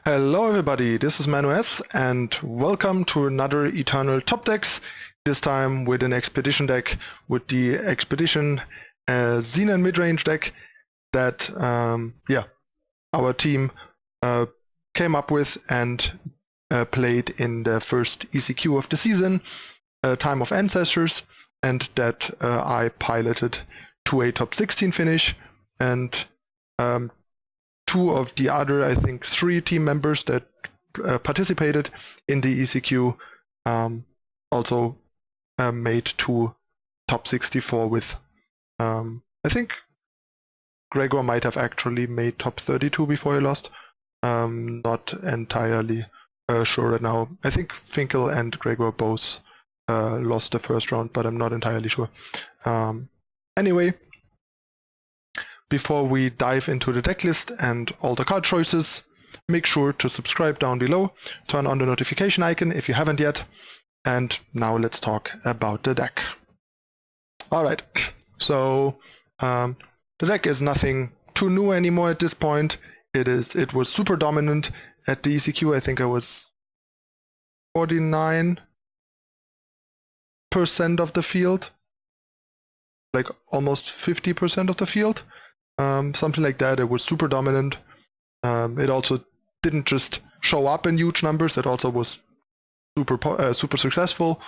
Hello everybody, this is ManuS and welcome to another Eternal Top Decks, this time with an Expedition deck with the Expedition Xenan Midrange deck that our team came up with and played in the first ECQ of the season, Time of Ancestors, and that I piloted to a top 16 finish, and two of the other, I think, 3 team members that participated in the ECQ also made to top 64 with, I think Gregor might have actually made top 32 before he lost. Not entirely sure right now. I think Finkel and Gregor both lost the first round, but I'm not entirely sure. Anyway, before we dive into the deck list and all the card choices, make sure to subscribe down below, turn on the notification icon if you haven't yet, and now let's talk about the deck. Alright, so the deck is nothing too new anymore at this point. It was super dominant at the ECQ. I think I was 49% of the field, like almost 50% of the field. Something like that. It was super dominant. It also didn't just show up in huge numbers. It also was super successful.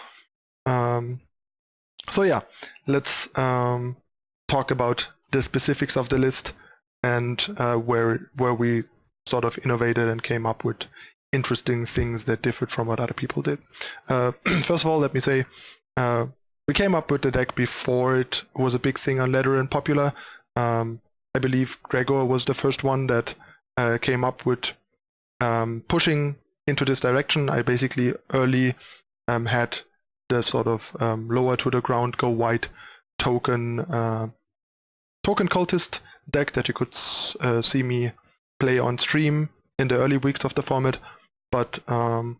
So yeah, let's talk about the specifics of the list and where we sort of innovated and came up with interesting things that differed from what other people did. First of all, let me say we came up with the deck before it was a big thing on ladder and popular. I believe Gregor was the first one that came up with pushing into this direction. I basically early had the sort of lower to the ground, go white token cultist deck that you could see me play on stream in the early weeks of the format. But the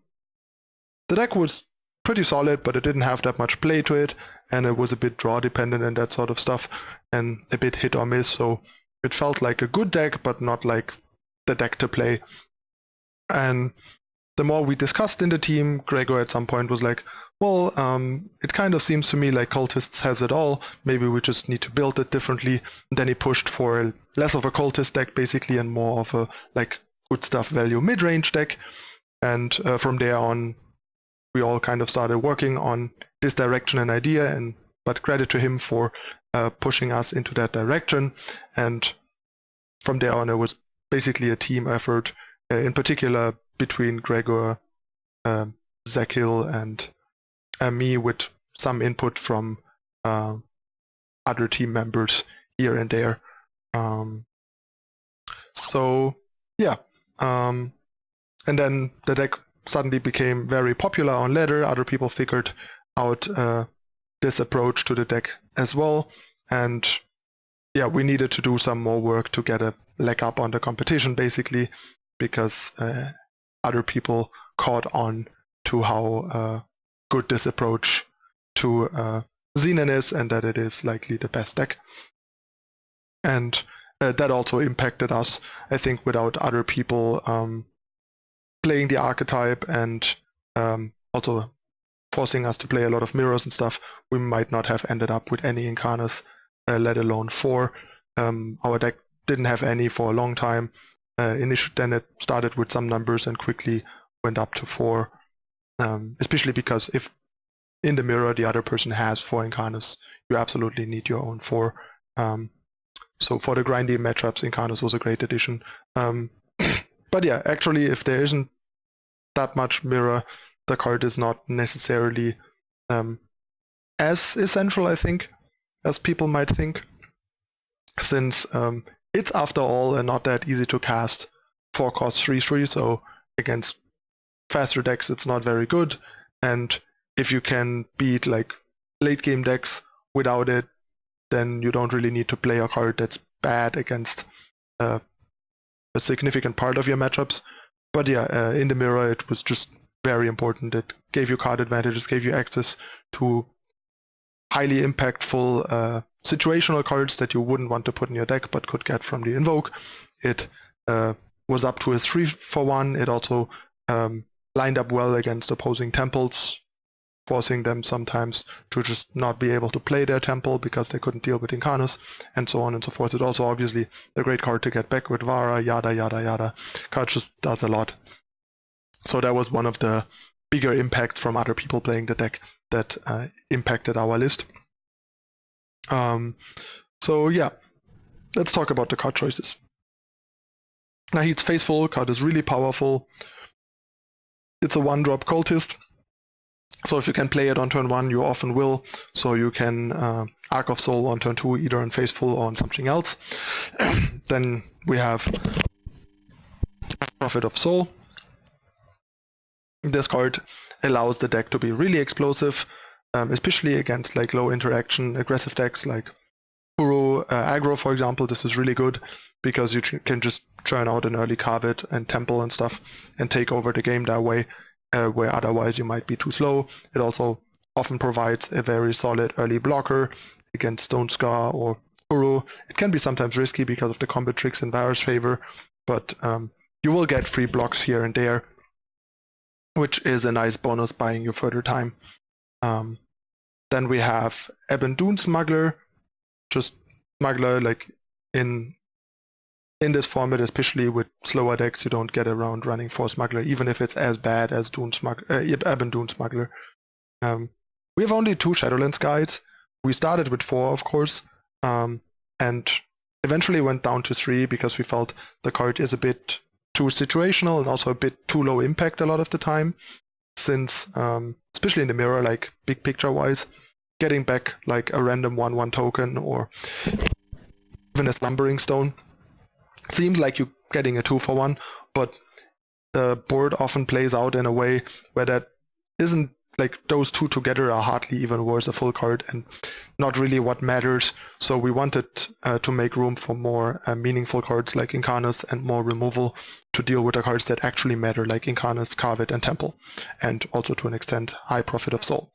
deck was pretty solid, but it didn't have that much play to it, and it was a bit draw dependent and that sort of stuff, and a bit hit or miss. So it felt like a good deck, but not like the deck to play. And the more we discussed in the team, Gregor at some point was like, well, it kind of seems to me like Cultists has it all. Maybe we just need to build it differently. And then he pushed for less of a Cultist deck, basically, and more of a like good stuff value mid-range deck. And from there on, we all kind of started working on this direction and idea, but credit to him for pushing us into that direction. And from there on, it was basically a team effort, in particular between Gregor, Zach Hill, and me, with some input from other team members here and there. So yeah, and then the deck suddenly became very popular on ladder. Other people figured out this approach to the deck as well, and yeah, we needed to do some more work to get a leg up on the competition, basically, because other people caught on to how good this approach to Xenan is, and that it is likely the best deck. And that also impacted us. I think without other people playing the archetype and also forcing us to play a lot of mirrors and stuff, we might not have ended up with any Incarnus, let alone 4. Our deck didn't have any for a long time. Initially, then it started with some numbers and quickly went up to 4, especially because if in the mirror the other person has 4 Incarnus, you absolutely need your own 4. So for the grindy matchups, Incarnus was a great addition. But yeah, actually, if there isn't that much mirror, the card is not necessarily as essential, I think, as people might think, since it's after all not that easy to cast 4-cost 3/3, so against faster decks it's not very good, and if you can beat like late game decks without it, then you don't really need to play a card that's bad against a significant part of your matchups. But yeah, in the mirror it was just very important. It gave you card advantages, gave you access to highly impactful situational cards that you wouldn't want to put in your deck but could get from the invoke. It was up to a 3-for-1. It also lined up well against opposing temples, forcing them sometimes to just not be able to play their temple because they couldn't deal with Incarnus, and so on and so forth. It's also obviously a great card to get back with Vara, yada yada yada. Card just does a lot. So that was one of the bigger impacts from other people playing the deck that impacted our list. So yeah, let's talk about the card choices. Nahid's Faithful card is really powerful. It's a 1-drop cultist. So if you can play it on turn 1, you often will. So you can Arc of Soul on turn 2, either on Faithful or on something else. Then we have Prophet of Soul. This card allows the deck to be really explosive, especially against like low interaction aggressive decks like Uro aggro, for example. This is really good because you can just churn out an early Karvet and Temple and stuff and take over the game that way, where otherwise you might be too slow. It also often provides a very solid early blocker against Stone Scar or Uro. It can be sometimes risky because of the combat tricks in Vara's favor, but you will get free blocks here and there, which is a nice bonus buying you further time. Then we have Ebon Dune Smuggler. Just Smuggler, like in this format, especially with slower decks, you don't get around running 4 Smuggler, even if it's as bad as Ebon Dune Smuggler. We have only 2 Shadowlands guides. We started with 4, of course, and eventually went down to 3 because we felt the card is a bit too situational and also a bit too low impact a lot of the time, since, especially in the mirror, like big picture wise, getting back like a random 1/1 token or even a Slumbering Stone seems like you're getting a 2-for-1, but the board often plays out in a way where that isn't, like those two together are hardly even worth a full card and not really what matters. So we wanted to make room for more meaningful cards like Incarnus and more removal to deal with the cards that actually matter, like Incarnus, Karvet, and Temple, and also to an extent High Prophet of Soul.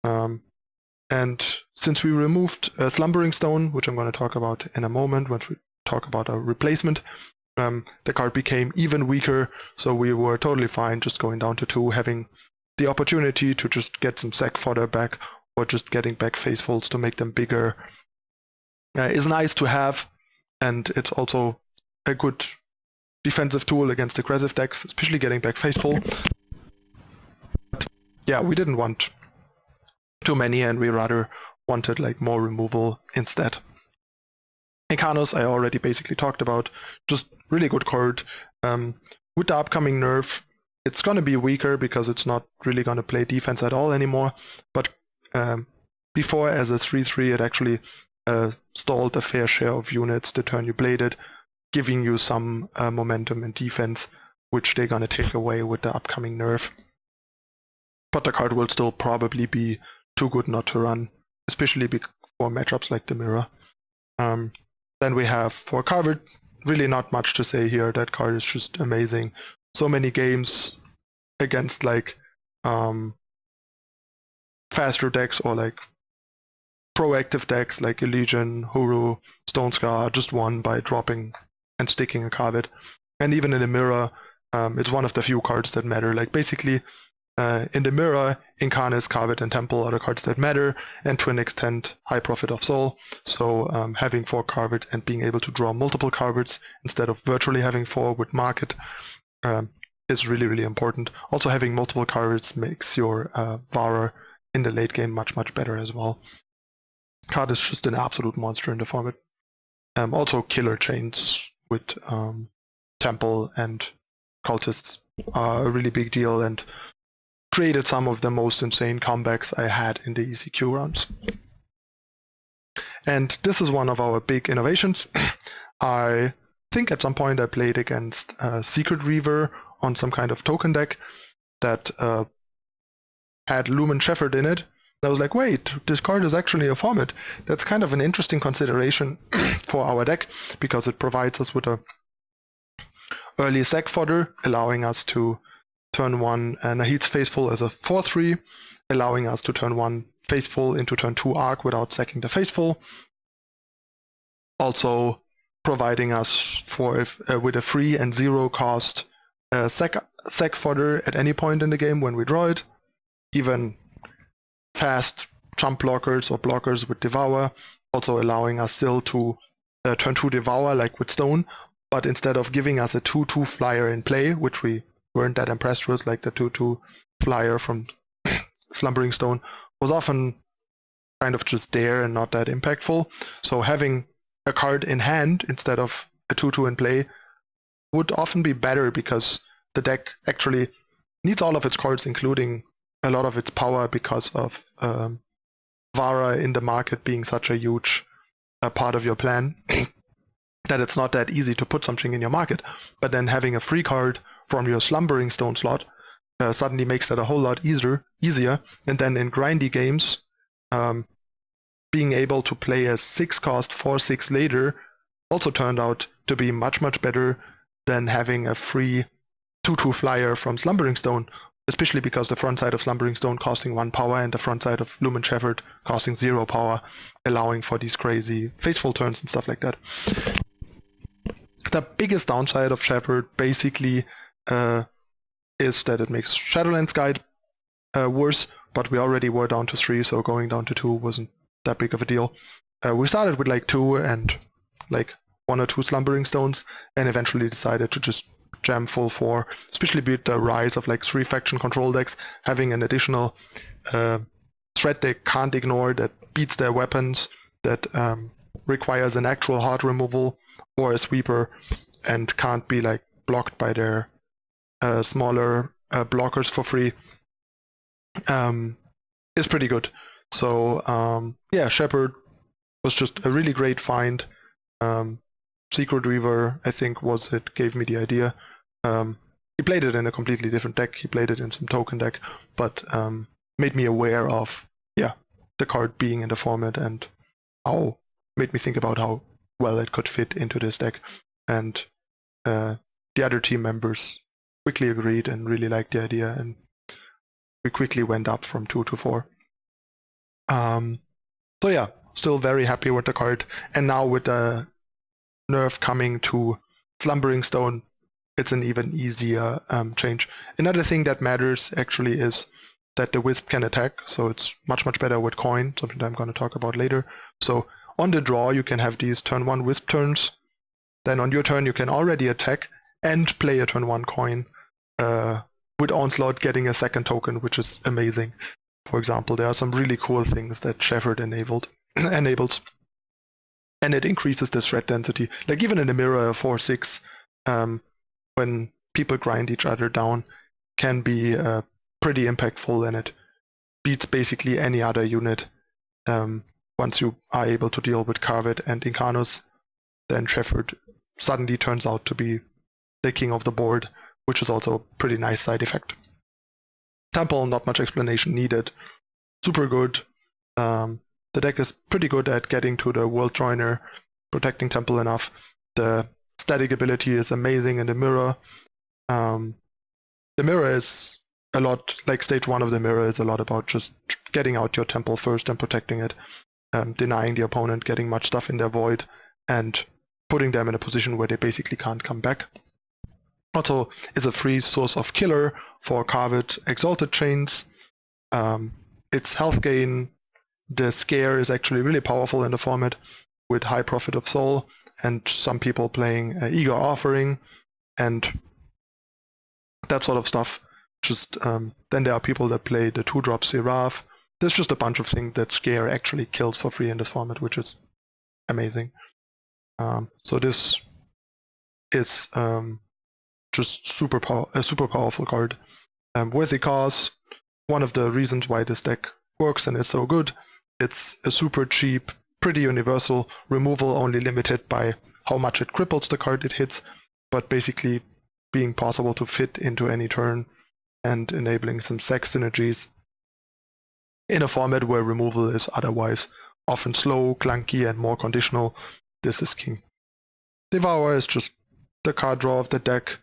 And since we removed Slumbering Stone, which I'm going to talk about in a moment when we talk about a replacement, the card became even weaker, so we were totally fine just going down to 2, having the opportunity to just get some sack fodder back, or just getting back Faithfuls to make them bigger is nice to have, and it's also a good defensive tool against aggressive decks, especially getting back Faithful. But yeah, we didn't want too many, and we rather wanted like more removal instead. Incarnus I already basically talked about, just really good card. With the upcoming nerf, it's going to be weaker because it's not really going to play defense at all anymore, but before as a 3/3 it actually stalled a fair share of units the turn you played it, giving you some momentum and defense, which they're going to take away with the upcoming nerf. But the card will still probably be too good not to run, especially for matchups like the mirror. Then we have for Karvet, really not much to say here. That card is just amazing. So many games against like faster decks or like proactive decks like Legion, Huru, Stone Scar just won by dropping and sticking a Karvet. And even in the mirror, it's one of the few cards that matter. Like basically in the mirror, Incarnus, Karvet, and Temple are the cards that matter, and to an extent, High Prophet of Soul. So having 4 Karvet and being able to draw multiple Karvets instead of virtually having 4 with Market is really, really important. Also having multiple Karvets makes your Vara in the late game much, much better as well. Card is just an absolute monster in the format. Also killer chains with Temple and Cultists are a really big deal and created some of the most insane comebacks I had in the ECQ rounds. And this is one of our big innovations. I think at some point I played against Secret Reaver on some kind of token deck that had Lumen Shepherd in it. I was like, wait, this card is actually a format. That's kind of an interesting consideration for our deck, because it provides us with a early sack fodder, allowing us to turn 1 Nahid's Faithful as a 4/3, allowing us to turn 1 Faithful into turn 2 Arc without sacking the Faithful. Also providing us with a free and 0 cost sack fodder at any point in the game when we draw it. Even fast jump blockers or blockers with Devour, also allowing us still to turn 2 Devour like with Stone, but instead of giving us a 2/2 flyer in play, which we weren't that impressed with, like the 2/2 flyer from Slumbering Stone was often kind of just there and not that impactful. So having a card in hand instead of a 2/2 in play would often be better, because the deck actually needs all of its cards, including a lot of its power, because of Vara in the market being such a huge part of your plan, that it's not that easy to put something in your market. But then having a free card from your Slumbering Stone slot suddenly makes that a whole lot easier. And then in grindy games, being able to play a 6-cost 4/6 later also turned out to be much, much better than having a free 2/2 flyer from Slumbering Stone, especially because the front side of Slumbering Stone costing 1 power and the front side of Lumen Shepherd costing 0 power, allowing for these crazy faithful turns and stuff like that. The biggest downside of Shepherd basically is that it makes Shadowlands Guide worse, but we already were down to 3, so going down to 2 wasn't that big of a deal. We started with like 2 and like 1 or 2 Slumbering Stones, and eventually decided to just jam full 4, especially with the rise of like 3 faction control decks, having an additional threat they can't ignore that beats their weapons, that requires an actual hard removal or a sweeper, and can't be like blocked by their smaller blockers for free, is pretty good. So yeah, Shepherd was just a really great find. Secret Weaver, I think, gave me the idea. He played it in a completely different deck. He played it in some token deck, but made me aware of the card being in the format, and made me think about how well it could fit into this deck. And the other team members quickly agreed and really liked the idea, and we quickly went up from 2 to 4. So yeah, still very happy with the card. And now with the nerf coming to Slumbering Stone, it's an even easier change. Another thing that matters actually is that the Wisp can attack, so it's much, much better with Coin, something I'm going to talk about later. So on the draw, you can have these turn 1 Wisp turns. Then on your turn, you can already attack and play a turn 1 Coin, with Onslaught getting a 2nd token, which is amazing. For example, there are some really cool things that Shepherd enables. And it increases the threat density. Like even in the mirror 4/6, when people grind each other down, can be pretty impactful, and it beats basically any other unit. Once you are able to deal with Karvet and Incarnus, then Shepherd suddenly turns out to be the king of the board, which is also a pretty nice side effect. Temple, not much explanation needed. Super good. The deck is pretty good at getting to the World Joiner, protecting Temple enough. The static ability is amazing in the mirror. The mirror is a lot, like stage 1 of the mirror is a lot about just getting out your Temple first and protecting it, denying the opponent getting much stuff in their void, and putting them in a position where they basically can't come back. Also is a free source of killer for Karvet Exalted Chains. Its health gain, the scare is actually really powerful in the format, with high profit of soul, and some people playing Eager Offering and that sort of stuff. Just then there are people that play the 2-drop Seraph. There's just a bunch of things that scare actually kills for free in this format, which is amazing. So this is just a super powerful card. Worthy Cause, one of the reasons why this deck works and is so good. It's a super cheap, pretty universal removal, only limited by how much it cripples the card it hits, but basically being possible to fit into any turn and enabling some sack synergies in a format where removal is otherwise often slow, clunky, and more conditional. This is king. Devour is just the card draw of the deck,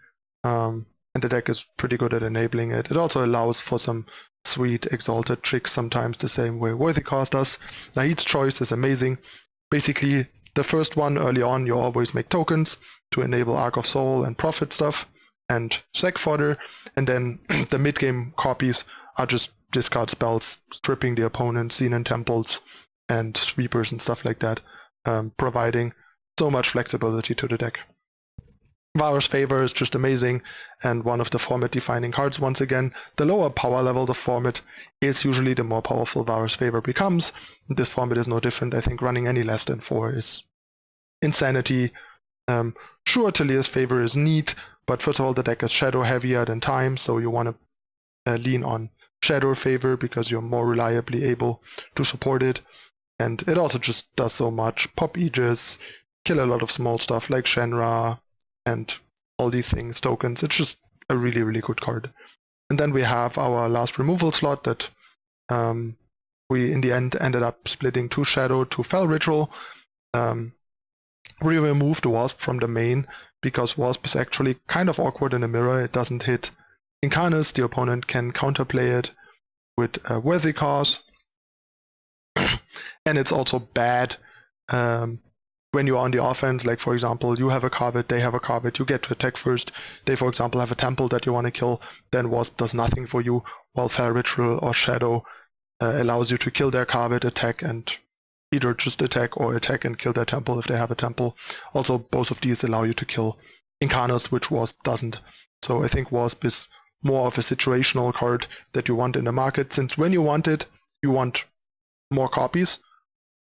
and the deck is pretty good at enabling it. It also allows for some sweet exalted tricks sometimes, the same way Worthy Cause does. Naid's Choice is amazing. Basically, The first one, early on, you always make tokens to enable Arc of Soul and Prophet stuff and Sec fodder, and then the mid-game copies are just discard spells, stripping the opponent, Xenan Temples, and Sweepers and stuff like that, providing so much flexibility to the deck. Vara's Favor is just amazing, and one of the format-defining cards once again. The lower power level the format is, usually the more powerful Vara's Favor becomes. This format is no different. I think running any less than 4 is insanity. Sure, Talir's Favor is neat, but first of all, the deck is Shadow heavier than Time, so you want to lean on Shadow Favor because you're more reliably able to support it. And it also just does so much. Pop Aegis, kill a lot of small stuff like Shenra, and all these things, tokens. It's just a really, really good card. And then we have our last removal slot that we in the end ended up splitting to Shadow to Fel Ritual. We removed Wasp from the main because Wasp is actually kind of awkward in the mirror. It doesn't hit Incarnus. The opponent can counterplay it with a Worthy Cause. And it's also bad when you're on the offense, like for example, you have a Karvet, they have a Karvet, you get to attack first, they for example have a temple that you want to kill, then Wasp does nothing for you, while Fel Ritual or Shadow allows you to kill their Karvet, attack, and either just attack or attack and kill their temple if they have a temple. Also, both of these allow you to kill Incarnus, which Wasp doesn't. So I think Wasp is more of a situational card that you want in the market, since when you want it, you want more copies.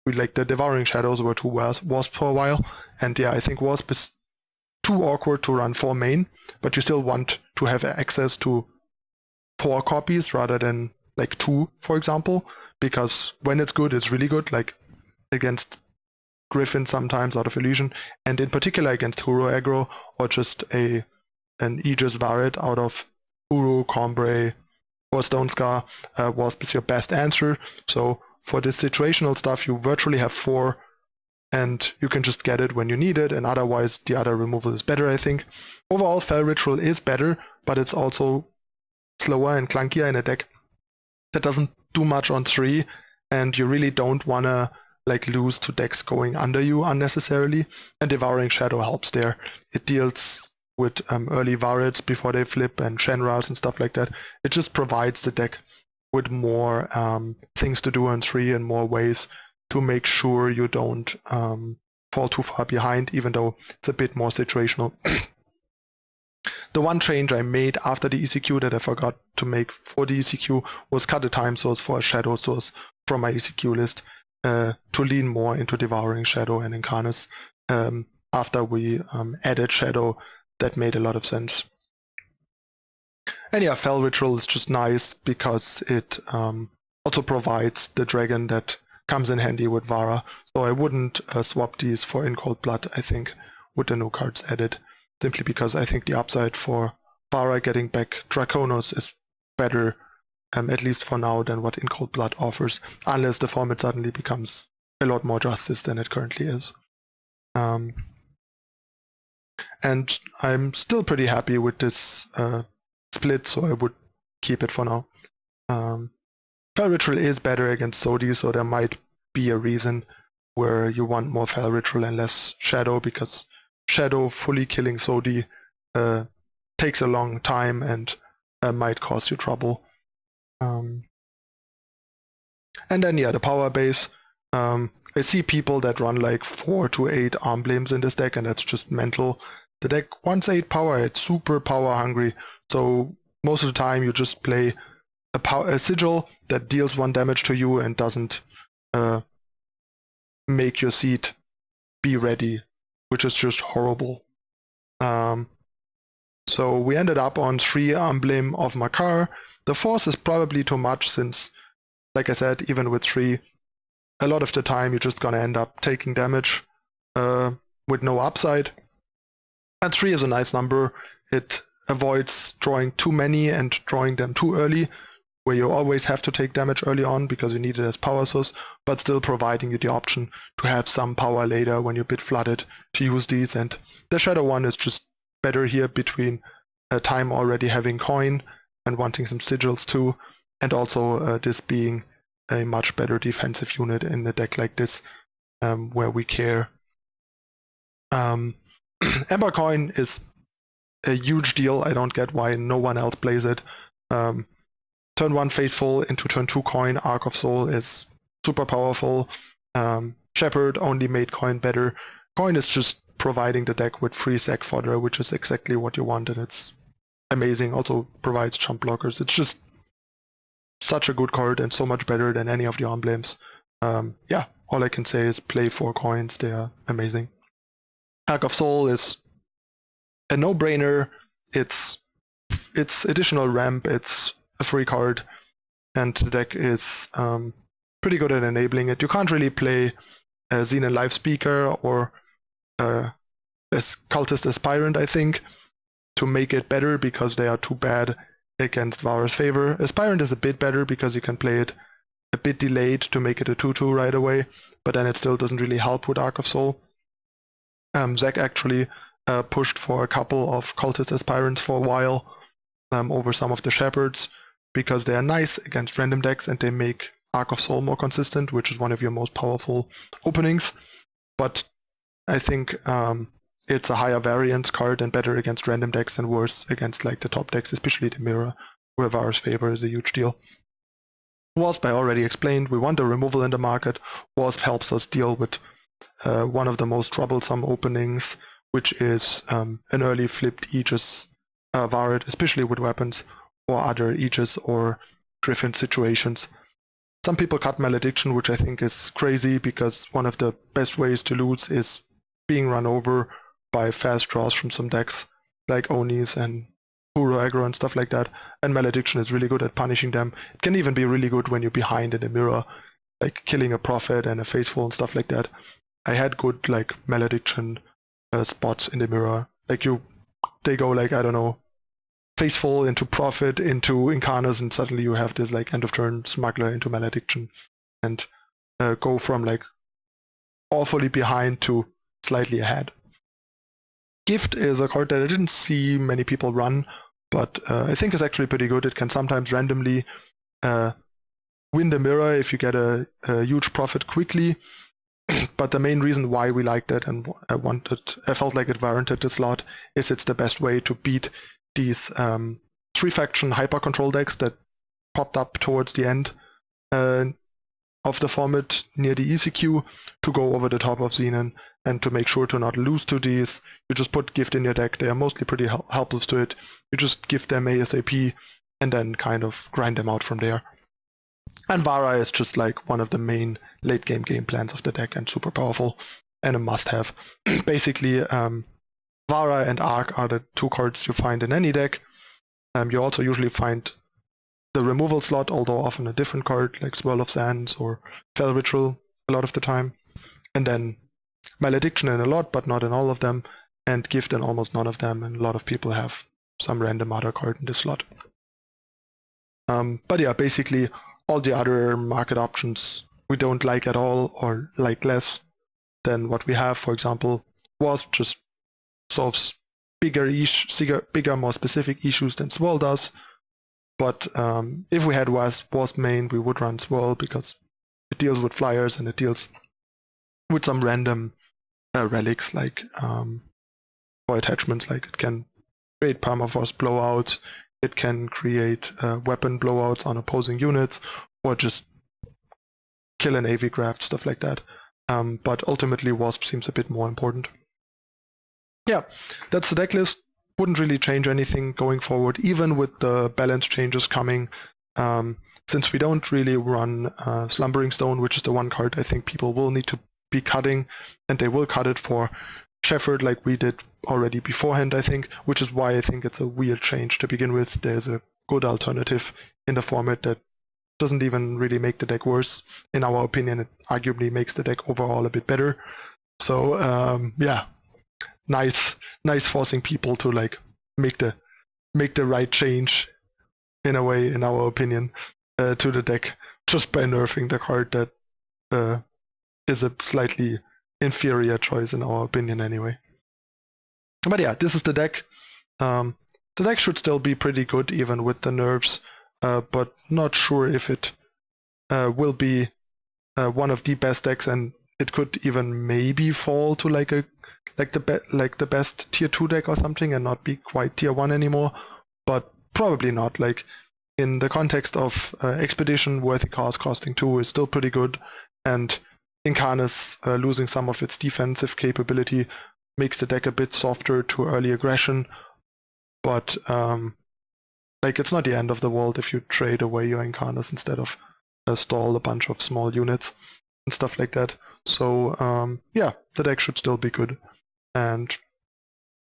Like the Devouring Shadows were too Wasp for a while, and yeah, I think Wasp is too awkward to run 4 main, but you still want to have access to 4 copies rather than like 2, for example, because when it's good, it's really good, like against Griffin sometimes out of Illusion, and in particular against Huro aggro, or just an Aegis Varet out of Huro, Combray, or Stone Scar. Wasp is your best answer, so for this situational stuff, you virtually have 4, and you can just get it when you need it, and otherwise the other removal is better, I think. Overall, Fel Ritual is better, but it's also slower and clunkier in a deck that doesn't do much on 3, and you really don't want to like lose to decks going under you unnecessarily, and Devouring Shadow helps there. It deals with early Varets before they flip, and Shenras and stuff like that. It just provides the deck with more things to do on 3 and more ways to make sure you don't fall too far behind, even though it's a bit more situational. The one change I made after the ECQ that I forgot to make for the ECQ was cut a time source for a Shadow source from my ECQ list to lean more into Devouring Shadow and Incarnus. After we added Shadow, that made a lot of sense. And yeah, Fel Ritual is just nice because it also provides the dragon that comes in handy with Vara. So I wouldn't swap these for In Cold Blood, I think, with the new cards added. Simply because I think the upside for Vara getting back Draconos is better, at least for now, than what In Cold Blood offers. Unless the format suddenly becomes a lot more justice than it currently is. And I'm still pretty happy with this split, so I would keep it for now. Fel Ritual is better against Sodi, so there might be a reason where you want more Fel Ritual and less Shadow, because Shadow fully killing Sodi takes a long time and might cause you trouble. And then yeah, the power base. I see people that run like 4 to 8 emblems in this deck, and that's just mental. The deck wants 8 power, it's super power hungry, so most of the time you just play a sigil that deals 1 damage to you and doesn't make your seat be ready, which is just horrible. So we ended up on 3 emblem of Makkar. The force is probably too much since, like I said, even with 3, a lot of the time you're just gonna end up taking damage with no upside. And 3 is a nice number. It avoids drawing too many and drawing them too early, where you always have to take damage early on because you need it as power source, but still providing you the option to have some power later when you're a bit flooded to use these. And the Shadow one is just better here between time already having coin and wanting some sigils too, and also this being a much better defensive unit in a deck like this, where we care Ember Coin is a huge deal. I don't get why no one else plays it. Turn 1 Faithful into turn 2 Coin, Arc of Soul is super powerful. Shepherd only made Coin better. Coin is just providing the deck with free sack fodder, which is exactly what you want, and it's amazing. Also provides jump blockers. It's just such a good card and so much better than any of the emblems. Yeah, all I can say is play 4 coins. They are amazing. Arc of Soul is a no-brainer. It's additional ramp. It's a free card, and the deck is pretty good at enabling it. You can't really play Xenan Live Speaker or as Cultist Aspirant, I think, to make it better because they are too bad against Vara's favor. Aspirant is a bit better because you can play it a bit delayed to make it a 2/2 right away, but then it still doesn't really help with Arc of Soul. Zach actually pushed for a couple of Cultist Aspirants for a while over some of the Shepherds because they are nice against random decks and they make Arc of Soul more consistent, which is one of your most powerful openings. But I think it's a higher variance card and better against random decks and worse against like the top decks, especially the Mirror, where Vara's favor is a huge deal. Wasp, I already explained. We want a removal in the market. Wasp helps us deal with one of the most troublesome openings, which is an early flipped Aegis Vara, especially with weapons or other Aegis or Griffin situations. Some people cut Malediction, which I think is crazy because one of the best ways to lose is being run over by fast draws from some decks like Onis and Puro Aggro and stuff like that. And Malediction is really good at punishing them. It can even be really good when you're behind in the Mirror, like killing a Prophet and a Faithful and stuff like that. I had good like Malediction spots in the Mirror. Like they go like, I don't know, Faithful into Prophet into Incarnus, and suddenly you have this like end of turn Smuggler into Malediction, and go from like awfully behind to slightly ahead. Gift is a card that I didn't see many people run, but I think is actually pretty good. It can sometimes randomly win the Mirror if you get a huge profit quickly. But the main reason why we liked it and I felt like it warranted the slot is it's the best way to beat these 3-faction hyper control decks that popped up towards the end of the format near the ECQ to go over the top of Xenan and to make sure to not lose to these. You just put Gift in your deck. They are mostly pretty helpless to it. You just give them ASAP and then kind of grind them out from there. And Vara is just like one of the main late game plans of the deck and super powerful and a must-have. Basically, Vara and Arc are the 2 cards you find in any deck. You also usually find the removal slot, although often a different card like Swirl of Sands or Fell Ritual a lot of the time. And then Malediction in a lot, but not in all of them, and Gift in almost none of them, and a lot of people have some random other card in this slot. But yeah, basically all the other market options we don't like at all or like less than what we have. For example, Wasp just solves bigger, more specific issues than Swirl does. But if we had Wasp main, we would run Swirl because it deals with flyers and it deals with some random relics like or attachments. Like it can create permafrost blowouts, it can create weapon blowouts on opposing units, or just kill an AV craft, stuff like that. But ultimately Wasp seems a bit more important. Yeah, that's the deck list. Wouldn't really change anything going forward, even with the balance changes coming. Since we don't really run Slumbering Stone, which is the one card I think people will need to be cutting, and they will cut it for Shepherd like we did already beforehand, I think, which is why I think it's a weird change to begin with. There's a good alternative in the format that doesn't even really make the deck worse. In our opinion, it arguably makes the deck overall a bit better. So yeah, nice forcing people to like make the right change in a way, in our opinion, to the deck just by nerfing the card that is a slightly inferior choice in our opinion anyway. But yeah, this is the deck. The deck should still be pretty good even with the nerfs, but not sure if it will be one of the best decks, and it could even maybe fall to like the best tier 2 deck or something and not be quite tier 1 anymore, but probably not. Like in the context of Expedition, Worthy Cause costing 2 is still pretty good, and Incarnus losing some of its defensive capability makes the deck a bit softer to early aggression, but like it's not the end of the world if you trade away your Incarnus instead of stall a bunch of small units and stuff like that. So yeah, the deck should still be good. And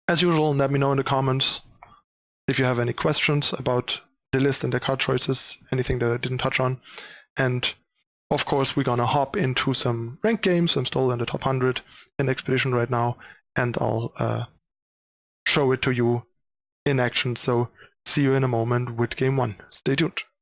as usual, let me know in the comments if you have any questions about the list and the card choices, anything that I didn't touch on. And of course, we're gonna hop into some ranked games. I'm still in the top 100 in Expedition right now, and I'll show it to you in action. So see you in a moment with game 1. Stay tuned.